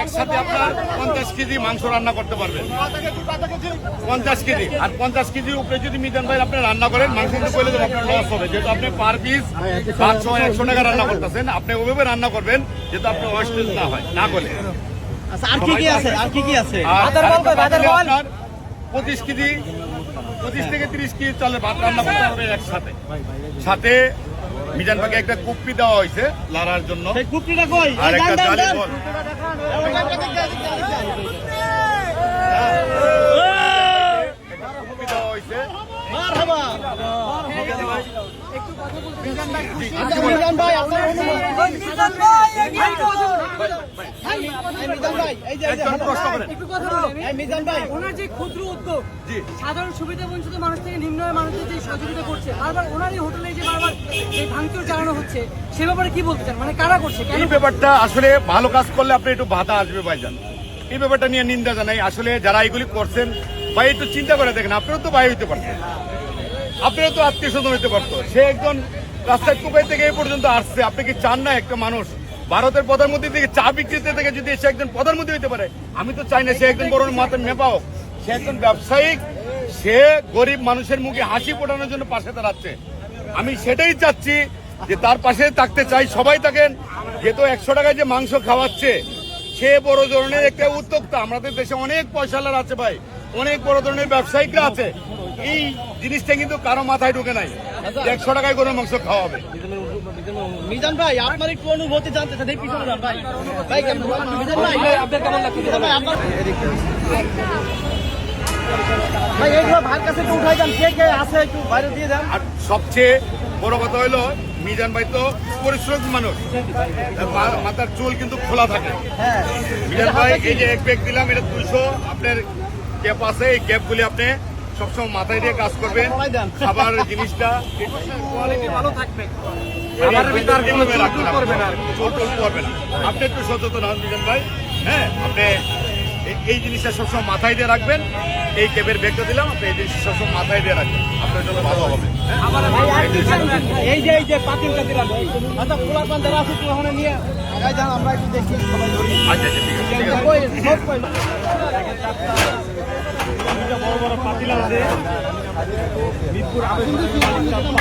একসাথে আপনার 50 কেজি মাংস রান্না করতে পারবেন। 50 কেজি আর 50 কেজির উপরে যদি মিজান ভাই আপনি রান্না করেন মাংস কিন্তু কইলে তো আপনার লস হবে, যেহেতু আপনি পার পিস 500-100 টাকা রান্না করতেছেন। আপনি ওইভাবে রান্না করবেন যেহেতু আপনি ওয়েস্টেজ না হয় না করে। আর কি কি আছে? আর কি কি আছে? আপনার 25 কেজি 25 থেকে 30 কেজি চালের ভাত রান্না করতে হবে একসাথে। সাথে মিজান ভাইকে একটা কুপ্পি দেওয়া হয়েছে লাড়ার জন্য। সেই কুপ্পিটা কই? আর একটা জালি বল কুপ্পি দেওয়া হয়েছে। মারহাবা। মিজান ভাই আপনার মিজান ভাই এই যে প্রশ্ন করেন। একটু কথা বলেন। মিজান ভাই ওনার যে ক্ষুদ্র উদ্যোগ, সাধারণ সুবিধা বঞ্চিত মানুষ থেকে নিম্ন আয়ের মানুষদের যে সহযোগিতা করছে, বারবার ওনার এই হোটেলে যে বারবার যে ভাঙচুর চালানো হচ্ছে, সে ব্যাপারে কি বলতে চান? মানে কারা করছে? এই ব্যাপারটা আসলে ভালো কাজ করলে আপনি একটু বাধা আসবে ভাইজান। এই ব্যাপারটা নিয়ে নিন্দা জানাই। আসলে যারা এগুলি করছেন ভাই একটু চিন্তা করে দেখেন, আপনারও তো ভাই হইতে পারতেন, আপনারও তো আত্মীয় স্বজন হইতে পারতো। সে একজন রাস্তায় কুপাই থেকে এই পর্যন্ত আসছে। আপনি কি চান না একটা মানুষ ভারতের প্রধানমন্ত্রী থেকে চা বিক্রিতে থেকে যদি সে একজন প্রধানমন্ত্রী হইতে পারে? আমি তো চাই না সে একজন বড় মাথার নেপাও। সে একজন ব্যবসায়িক, সে গরিব মানুষের মুখে হাসি ফোটানোর জন্য পাশে দাঁড়াচ্ছে। আমি সেটাই চাচ্ছি যে তার পাশে থাকতে চাই, সবাই থাকেন। যেহেতু 100 টাকায় যে মাংস খাওয়াচ্ছে, সে বড় ধরনের একটা উদ্যোক্তা। আমাদের দেশে অনেক পয়সালার আছে ভাই, অনেক বড় ধরনের ব্যবসায়িকরা আছে। এই জিনিসটা কিন্তু কারো মাথায় ঢুকে নাই 100 টাকায় গরুর মাংস খাওয়াবে। মিজান ভাই আপনার একটু অনুভূতি জানতে চাই, পিছনে যান ভাই। ভাই কেমন মিজান ভাই আপনার কেমন লাগছে? ভাই আপনার ভাই এইগুলো ভাইয়ের কাছে একটু উঠাই যান, কে কে আছে একটু বাইরে দিয়ে যান। আর সবচেয়ে বড় কথা হলো মিজান ভাই তো পরিশ্রমী মানুষ, মাথার চুল কিন্তু খোলা থাকে। হ্যাঁ মিজান ভাই এই যে এক ব্যাগ দিলাম, এটা 200 আপনার ক্যাপ আছে, এই ক্যাপগুলি আপনি সবসময় মাথায় দিয়ে কাজ করবেন। খাবার জিনিসটা কোয়ালিটি ভালো থাকবে, আপনি একটু সচেতন হন মিজান ভাই। হ্যাঁ, আপনি এই জিনিসটা সবসময় মাথায় দিয়ে রাখবেন। এই ক্যাবের ব্যাগটা দিলাম, আপনি এই জিনিসটা সবসময় মাথায় দিয়ে রাখবেন, আপনার জন্য ভালো হবে। এই যে পাতিলটা দিলাম আচ্ছা, খোলা পান যারা আছে একটু ওখানে নিয়ে আগায় যান, আমরা একটু দেখি সবাই ধরি। আচ্ছা ঠিক আছে, ঠিক আছে। বড় বড় পাতিল আছে মিরপুর আবেদন